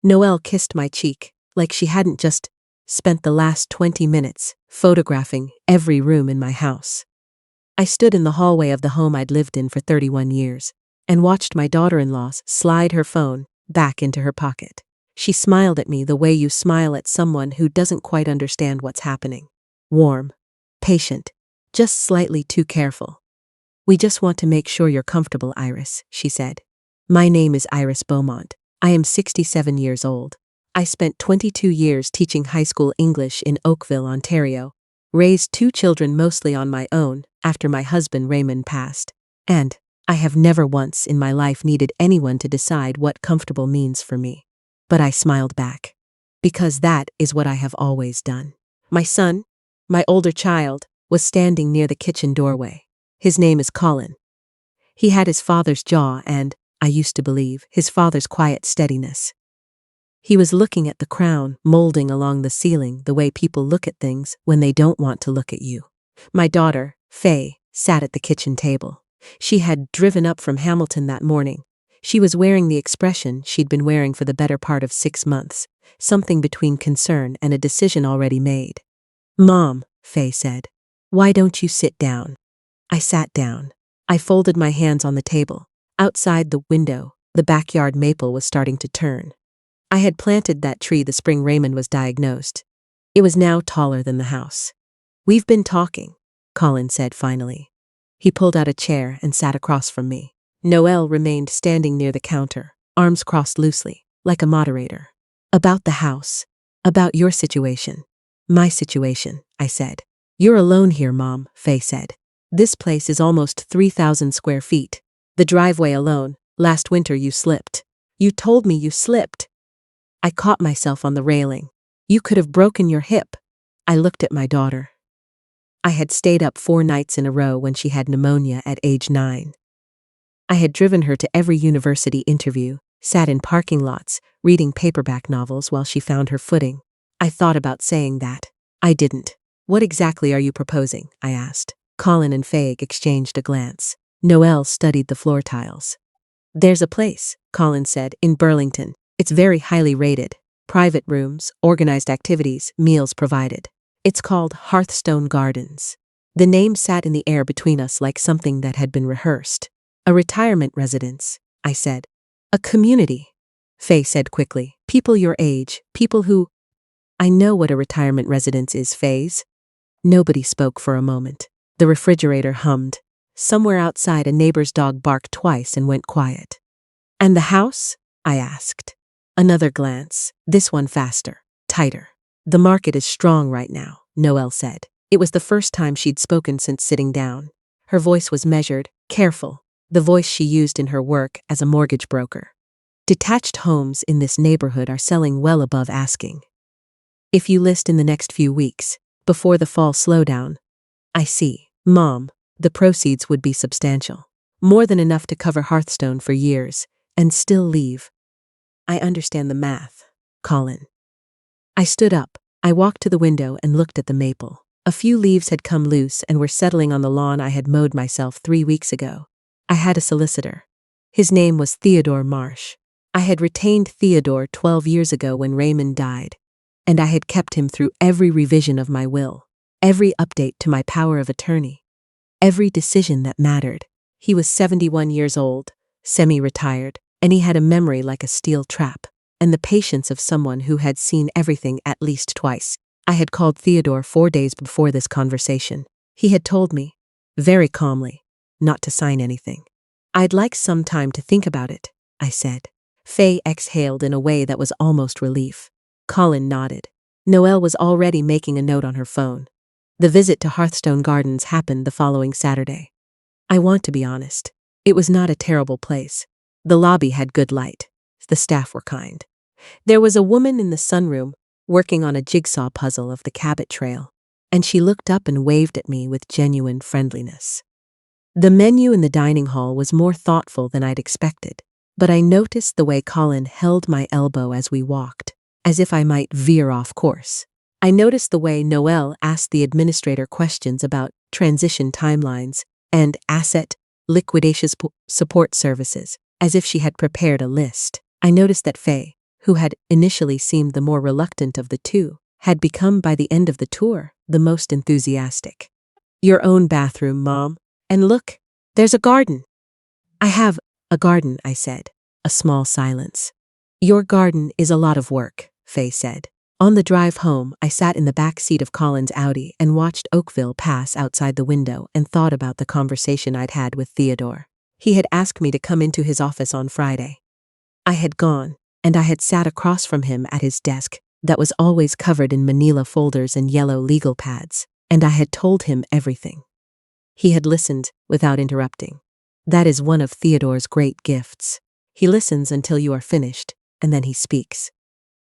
Noelle kissed my cheek, like she hadn't just spent the last 20 minutes photographing every room in my house. I stood in the hallway of the home I'd lived in for 31 years and watched my daughter-in-law slide her phone back into her pocket. She smiled at me the way you smile at someone who doesn't quite understand what's happening. Warm, patient, just slightly too careful. "We just want to make sure you're comfortable, Iris," she said. "My name is Iris Beaumont. I am 67 years old. I spent 22 years teaching high school English in Oakville, Ontario, raised 2 children mostly on my own after my husband Raymond passed, and I have never once in my life needed anyone to decide what comfortable means for me." But I smiled back, because that is what I have always done. My son, my older child, was standing near the kitchen doorway. His name is Colin. He had his father's jaw and, I used to believe, his father's quiet steadiness. He was looking at the crown molding along the ceiling the way people look at things when they don't want to look at you. My daughter, Faye, sat at the kitchen table. She had driven up from Hamilton that morning. She was wearing the expression she'd been wearing for the better part of 6 months, something between concern and a decision already made. "Mom," Faye said, "why don't you sit down?" I sat down. I folded my hands on the table. Outside the window, the backyard maple was starting to turn. I had planted that tree the spring Raymond was diagnosed. It was now taller than the house. "We've been talking," Colin said finally. He pulled out a chair and sat across from me. Noelle remained standing near the counter, arms crossed loosely, like a moderator. "About the house. About your situation." "My situation," I said. "You're alone here, Mom," Faye said. "This place is almost 3,000 square feet. The driveway alone, last winter you slipped. You told me you slipped." I caught myself on the railing. "You could have broken your hip." I looked at my daughter. I had stayed up 4 nights in a row when she had pneumonia at age 9. I had driven her to every university interview, sat in parking lots, reading paperback novels while she found her footing. I thought about saying that. I didn't. "What exactly are you proposing?" I asked. Colin and Faye exchanged a glance. Noelle studied the floor tiles. "There's a place," Colin said, "in Burlington. It's very highly rated. Private rooms, organized activities, meals provided. It's called Hearthstone Gardens." The name sat in the air between us like something that had been rehearsed. "A retirement residence," I said. "A community," Faye said quickly. "People your age, people who—" "I know what a retirement residence is, Faye's." Nobody spoke for a moment. The refrigerator hummed. Somewhere outside, a neighbor's dog barked twice and went quiet. "And the house?" I asked. Another glance, this one faster, tighter. "The market is strong right now," Noelle said. It was the first time she'd spoken since sitting down. Her voice was measured, careful, the voice she used in her work as a mortgage broker. "Detached homes in this neighborhood are selling well above asking. If you list in the next few weeks, before the fall slowdown." "I see, Mom. The proceeds would be substantial. More than enough to cover Hearthstone for years, and still leave." "I understand the math, Colin." I stood up. I walked to the window and looked at the maple. A few leaves had come loose and were settling on the lawn I had mowed myself 3 weeks ago. I had a solicitor. His name was Theodore Marsh. I had retained Theodore 12 years ago when Raymond died, and I had kept him through every revision of my will, every update to my power of attorney, every decision that mattered. He was 71 years old, semi-retired, and he had a memory like a steel trap, and the patience of someone who had seen everything at least twice. I had called Theodore 4 days before this conversation. He had told me, very calmly, not to sign anything. "I'd like some time to think about it," I said. Faye exhaled in a way that was almost relief. Colin nodded. Noelle was already making a note on her phone. The visit to Hearthstone Gardens happened the following Saturday. I want to be honest. It was not a terrible place. The lobby had good light. The staff were kind. There was a woman in the sunroom working on a jigsaw puzzle of the Cabot Trail, and she looked up and waved at me with genuine friendliness. The menu in the dining hall was more thoughtful than I'd expected, but I noticed the way Colin held my elbow as we walked, as if I might veer off course. I noticed the way Noelle asked the administrator questions about transition timelines and asset liquidation support services, as if she had prepared a list. I noticed that Faye, who had initially seemed the more reluctant of the two, had become by the end of the tour the most enthusiastic. "Your own bathroom, Mom. And look, there's a garden." "I have a garden," I said. A small silence. "Your garden is a lot of work," Faye said. On the drive home, I sat in the back seat of Colin's Audi and watched Oakville pass outside the window and thought about the conversation I'd had with Theodore. He had asked me to come into his office on Friday. I had gone, and I had sat across from him at his desk that was always covered in manila folders and yellow legal pads, and I had told him everything. He had listened without interrupting. That is one of Theodore's great gifts. He listens until you are finished, and then he speaks.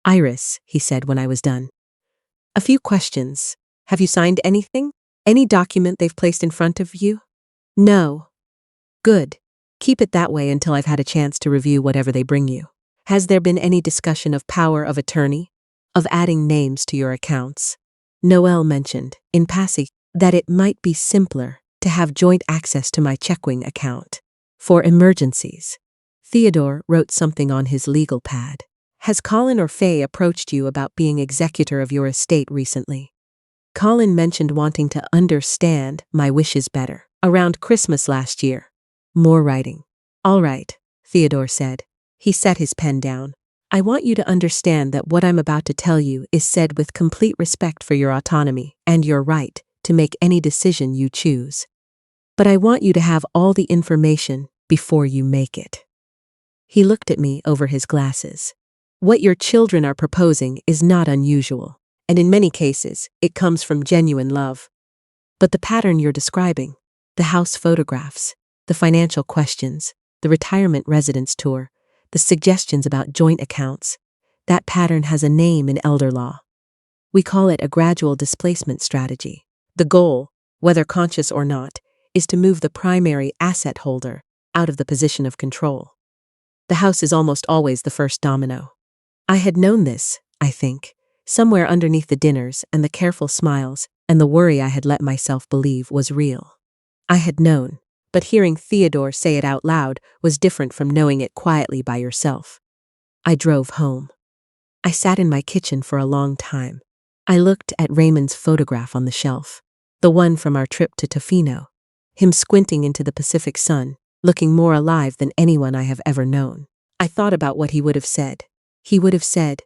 "Iris," he said when I was done. "A few questions. Have you signed anything? Any document they've placed in front of you?" "No." "Good. Keep it that way until I've had a chance to review whatever they bring you. Has there been any discussion of power of attorney? Of adding names to your accounts?" Noel mentioned, in passing, that it might be simpler to have joint access to my checking account. For emergencies. Theodore wrote something on his legal pad. "Has Colin or Faye approached you about being executor of your estate recently?" Colin mentioned wanting to understand my wishes better around Christmas last year. More writing. "All right," Theodore said. He set his pen down. "I want you to understand that what I'm about to tell you is said with complete respect for your autonomy and your right to make any decision you choose. But I want you to have all the information before you make it." He looked at me over his glasses. "What your children are proposing is not unusual, and in many cases, it comes from genuine love. But the pattern you're describing, the house photographs, the financial questions, the retirement residence tour, the suggestions about joint accounts, that pattern has a name in elder law. We call it a gradual displacement strategy. The goal, whether conscious or not, is to move the primary asset holder out of the position of control. The house is almost always the first domino. I had known this, I think, somewhere underneath the dinners and the careful smiles and the worry I had let myself believe was real. I had known, but hearing Theodore say it out loud was different from knowing it quietly by yourself. I drove home. I sat in my kitchen for a long time. I looked at Raymond's photograph on the shelf, the one from our trip to Tofino, him squinting into the Pacific sun, looking more alive than anyone I have ever known. I thought about what he would have said. He would have said,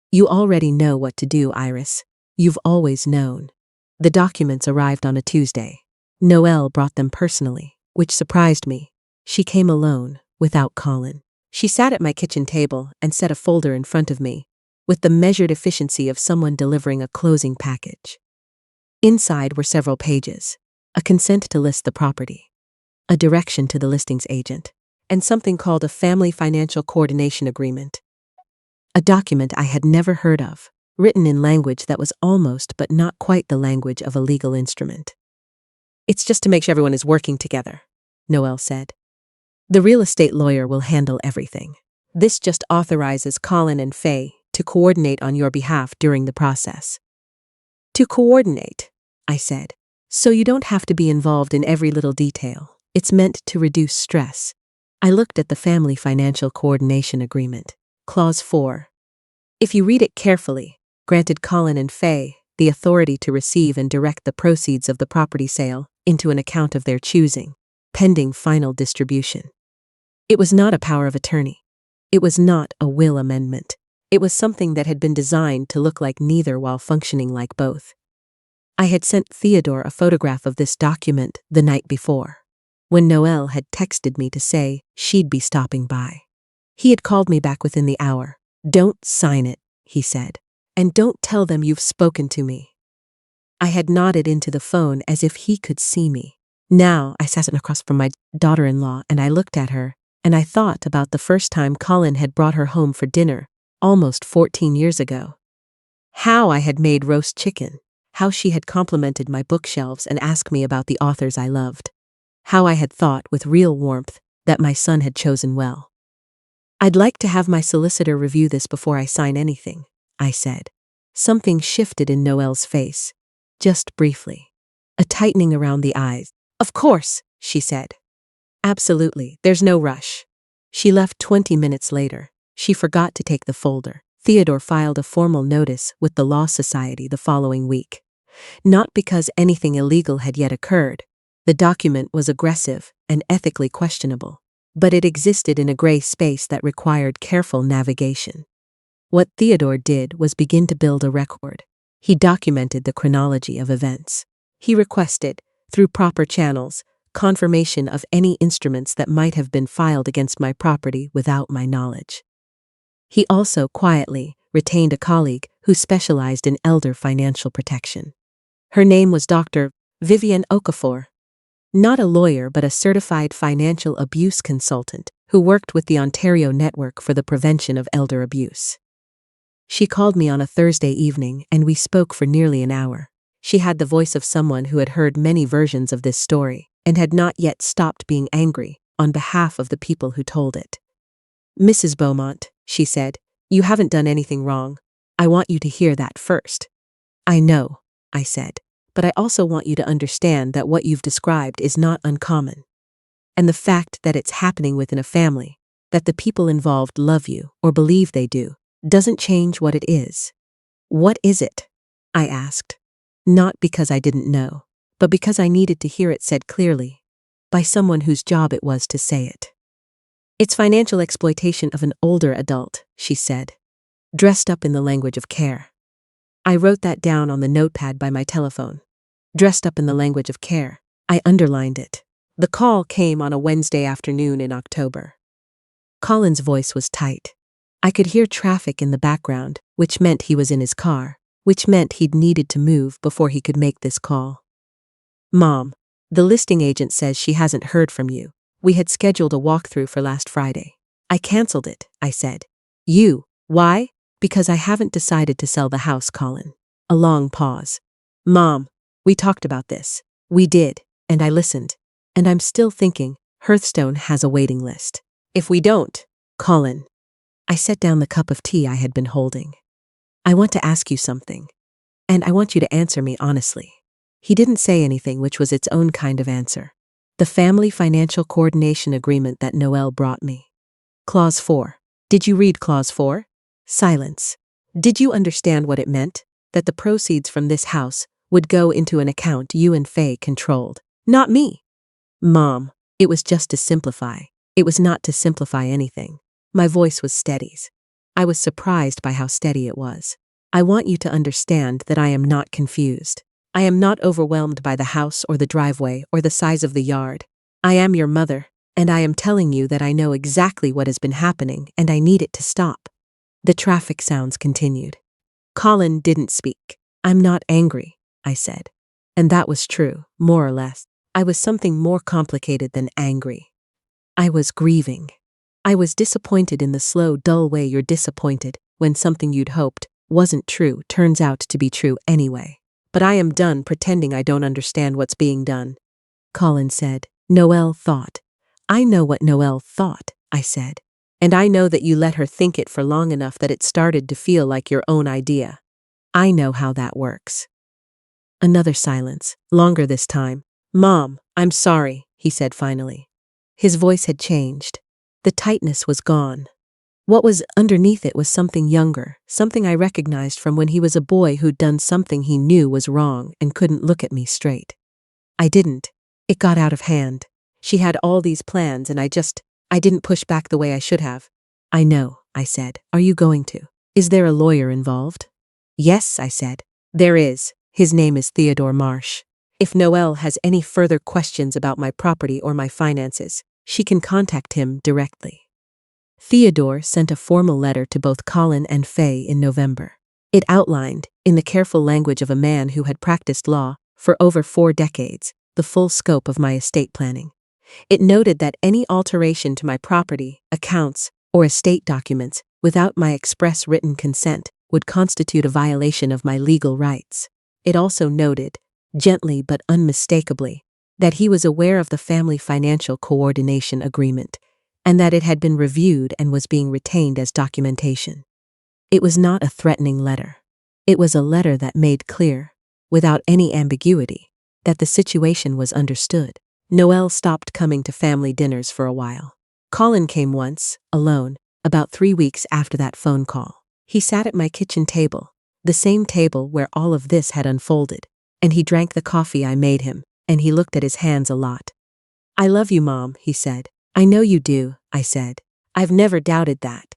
"You already know what to do, Iris. You've always known." The documents arrived on a Tuesday. Noelle brought them personally, which surprised me. She came alone, without Colin. She sat at my kitchen table and set a folder in front of me, with the measured efficiency of someone delivering a closing package. Inside were several pages, a consent to list the property, a direction to the listings agent, and something called a family financial coordination agreement. A document I had never heard of, written in language that was almost but not quite the language of a legal instrument. "It's just to make sure everyone is working together," Noelle said. "The real estate lawyer will handle everything. This just authorizes Colin and Faye to coordinate on your behalf during the process." "To coordinate," I said, "so you don't have to be involved in every little detail. It's meant to reduce stress." I looked at the family financial coordination agreement. Clause 4. If you read it carefully, granted Colin and Faye the authority to receive and direct the proceeds of the property sale into an account of their choosing, pending final distribution. It was not a power of attorney. It was not a will amendment. It was something that had been designed to look like neither while functioning like both. I had sent Theodore a photograph of this document the night before, when Noelle had texted me to say she'd be stopping by. He had called me back within the hour. "Don't sign it," he said, "and don't tell them you've spoken to me." I had nodded into the phone as if he could see me. Now I sat across from my daughter-in-law and I looked at her, and I thought about the first time Colin had brought her home for dinner, almost 14 years ago. How I had made roast chicken, how she had complimented my bookshelves and asked me about the authors I loved. How I had thought with real warmth that my son had chosen well. "I'd like to have my solicitor review this before I sign anything," I said. Something shifted in Noelle's face, just briefly. A tightening around the eyes. "Of course," she said. "Absolutely, there's no rush." She left 20 minutes later. She forgot to take the folder. Theodore filed a formal notice with the Law Society the following week. Not because anything illegal had yet occurred. The document was aggressive and ethically questionable, but it existed in a gray space that required careful navigation. What Theodore did was begin to build a record. He documented the chronology of events. He requested, through proper channels, confirmation of any instruments that might have been filed against my property without my knowledge. He also quietly retained a colleague who specialized in elder financial protection. Her name was Dr. Vivian Okafor. Not a lawyer but a certified financial abuse consultant who worked with the Ontario Network for the Prevention of Elder Abuse. She called me on a Thursday evening and we spoke for nearly an hour. She had the voice of someone who had heard many versions of this story and had not yet stopped being angry on behalf of the people who told it. "Mrs. Beaumont," she said, "you haven't done anything wrong. I want you to hear that first." "I know," I said, "but I also want you to understand that what you've described is not uncommon. And the fact that it's happening within a family, that the people involved love you or believe they do, doesn't change what it is." "What is it?" I asked. Not because I didn't know, but because I needed to hear it said clearly, by someone whose job it was to say it. "It's financial exploitation of an older adult," she said, dressed up in the language of care. I wrote that down on the notepad by my telephone. Dressed up in the language of care. I underlined it. The call came on a Wednesday afternoon in October. Colin's voice was tight. I could hear traffic in the background, which meant he was in his car, which meant he'd needed to move before he could make this call. "Mom, the listing agent says she hasn't heard from you. We had scheduled a walkthrough for last Friday." "I canceled it," I said. "You? Why?" "Because I haven't decided to sell the house, Colin." A long pause. "Mom, we talked about this." "We did, and I listened. And I'm still thinking, Hearthstone has a waiting list. If we don't..." "Colin." I set down the cup of tea I had been holding. "I want to ask you something. And I want you to answer me honestly." He didn't say anything, which was its own kind of answer. "The Family Financial Coordination Agreement that Noelle brought me. Clause 4. Did you read Clause 4? Silence. Did you understand what it meant? That the proceeds from this house would go into an account you and Faye controlled. Not me." "Mom, it was just to simplify. It was not to simplify anything." My voice was steady. I was surprised by how steady it was. "I want you to understand that I am not confused. I am not overwhelmed by the house or the driveway or the size of the yard. I am your mother, and I am telling you that I know exactly what has been happening and I need it to stop." The traffic sounds continued. Colin didn't speak. "I'm not angry," I said. And that was true, more or less. I was something more complicated than angry. I was grieving. I was disappointed in the slow, dull way you're disappointed when something you'd hoped wasn't true turns out to be true anyway. "But I am done pretending I don't understand what's being done," Colin said. "Noelle thought." "I know what Noelle thought," I said. "And I know that you let her think it for long enough that it started to feel like your own idea. I know how that works." Another silence, longer this time. "Mom, I'm sorry," he said finally. His voice had changed. The tightness was gone. What was underneath it was something younger, something I recognized from when he was a boy who'd done something he knew was wrong and couldn't look at me straight. I didn't. It got out of hand. She had all these plans and I didn't push back the way I should have. "I know," I said. "Are you going to? Is there a lawyer involved?" "Yes," I said. "There is. His name is Theodore Marsh. If Noelle has any further questions about my property or my finances, she can contact him directly." Theodore sent a formal letter to both Colin and Faye in November. It outlined, in the careful language of a man who had practiced law for over 4 decades, the full scope of my estate planning. It noted that any alteration to my property, accounts, or estate documents without my express written consent would constitute a violation of my legal rights. It also noted, gently but unmistakably, that he was aware of the Family Financial Coordination Agreement, and that it had been reviewed and was being retained as documentation. It was not a threatening letter. It was a letter that made clear, without any ambiguity, that the situation was understood. Noelle stopped coming to family dinners for a while. Colin came once, alone, about 3 weeks after that phone call. He sat at my kitchen table, the same table where all of this had unfolded, and he drank the coffee I made him, and he looked at his hands a lot. "I love you, Mom," he said. "I know you do," I said. "I've never doubted that.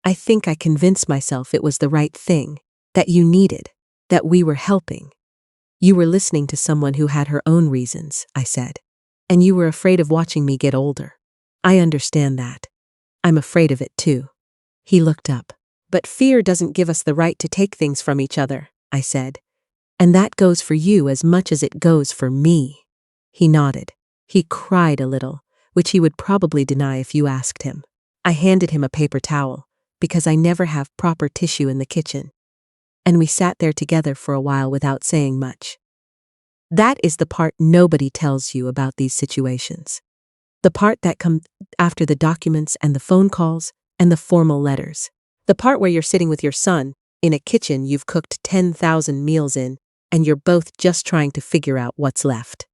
I think I convinced myself it was the right thing, that you needed, that we were helping. You were listening to someone who had her own reasons," I said. "And you were afraid of watching me get older. I understand that. I'm afraid of it too." He looked up. "But fear doesn't give us the right to take things from each other," I said. "And that goes for you as much as it goes for me." He nodded. He cried a little, which he would probably deny if you asked him. I handed him a paper towel, because I never have proper tissue in the kitchen. And we sat there together for a while without saying much. That is the part nobody tells you about these situations. The part that comes after the documents and the phone calls and the formal letters. The part where you're sitting with your son in a kitchen you've cooked 10,000 meals in, and you're both just trying to figure out what's left.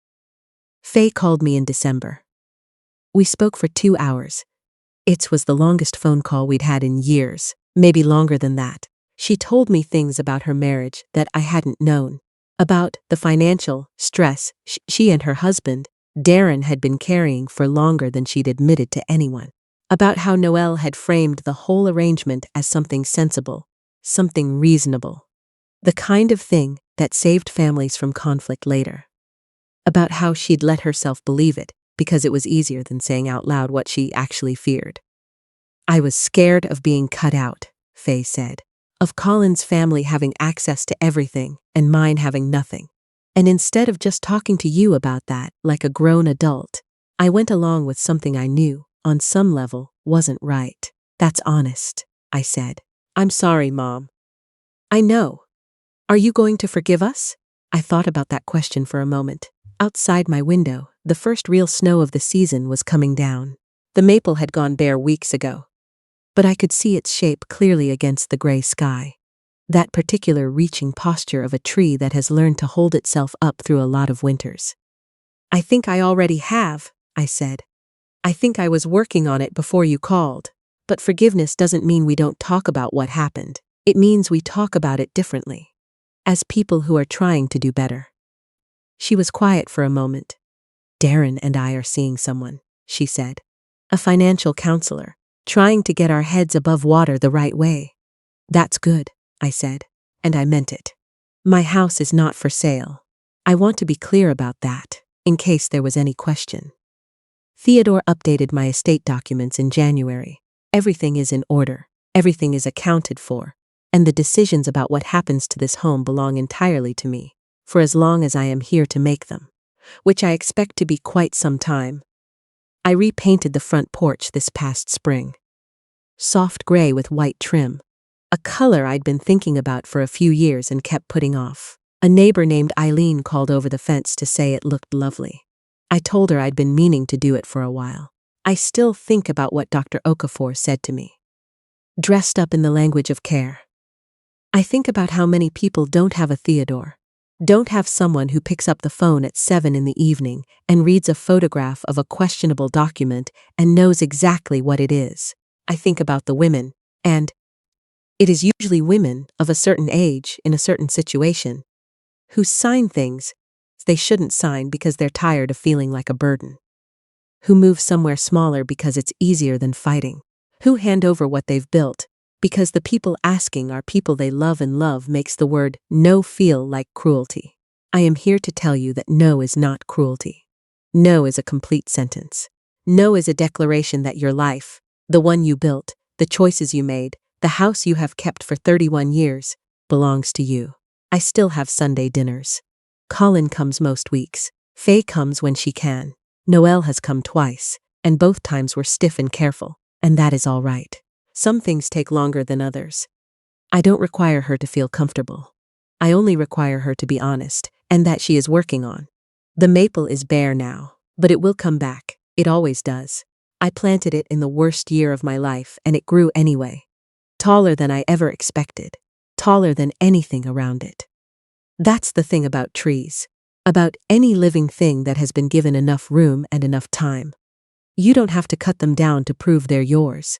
Faye called me in December. We spoke for 2 hours. It was the longest phone call we'd had in years, maybe longer than that. She told me things about her marriage that I hadn't known, about the financial stress she and her husband, Darren, had been carrying for longer than she'd admitted to anyone, about how Noelle had framed the whole arrangement as something sensible, something reasonable, the kind of thing that saved families from conflict later, about how she'd let herself believe it because it was easier than saying out loud what she actually feared. "I was scared of being cut out," Faye said, "of Colin's family having access to everything and mine having nothing. And instead of just talking to you about that like a grown adult, I went along with something I knew, on some level, wasn't right." "That's honest," I said. "I'm sorry, Mom." "I know. Are you going to forgive us?" I thought about that question for a moment. Outside my window, the first real snow of the season was coming down. The maple had gone bare weeks ago, but I could see its shape clearly against the gray sky. That particular reaching posture of a tree that has learned to hold itself up through a lot of winters. "I think I already have," I said. "I think I was working on it before you called. But forgiveness doesn't mean we don't talk about what happened. It means we talk about it differently, as people who are trying to do better." She was quiet for a moment. "Darren and I are seeing someone," she said. "A financial counselor, trying to get our heads above water the right way." "That's good," I said, and I meant it. "My house is not for sale. I want to be clear about that, in case there was any question. Theodore updated my estate documents in January. Everything is in order, everything is accounted for, and the decisions about what happens to this home belong entirely to me, for as long as I am here to make them, which I expect to be quite some time. I repainted the front porch this past spring. Soft gray with white trim, a color I'd been thinking about for a few years and kept putting off. A neighbor named Eileen called over the fence to say it looked lovely. I told her I'd been meaning to do it for a while. I still think about what Dr. Okafor said to me. Dressed up in the language of care. I think about how many people don't have a Theodore, don't have someone who picks up the phone at 7 in the evening and reads a photograph of a questionable document and knows exactly what it is. I think about the women, and it is usually women of a certain age in a certain situation, who sign things they shouldn't sign because they're tired of feeling like a burden, who move somewhere smaller because it's easier than fighting, who hand over what they've built because the people asking are people they love, and love makes the word no feel like cruelty. I am here to tell you that no is not cruelty. No is a complete sentence. No is a declaration that your life, the one you built, the choices you made, the house you have kept for 31 years, belongs to you. I still have Sunday dinners. Colin comes most weeks. Faye comes when she can. Noelle has come twice, and both times were stiff and careful, and that is all right. Some things take longer than others. I don't require her to feel comfortable. I only require her to be honest, and that she is working on. The maple is bare now, but it will come back. It always does. I planted it in the worst year of my life, and it grew anyway. Taller than I ever expected. Taller than anything around it. That's the thing about trees. About any living thing that has been given enough room and enough time. You don't have to cut them down to prove they're yours.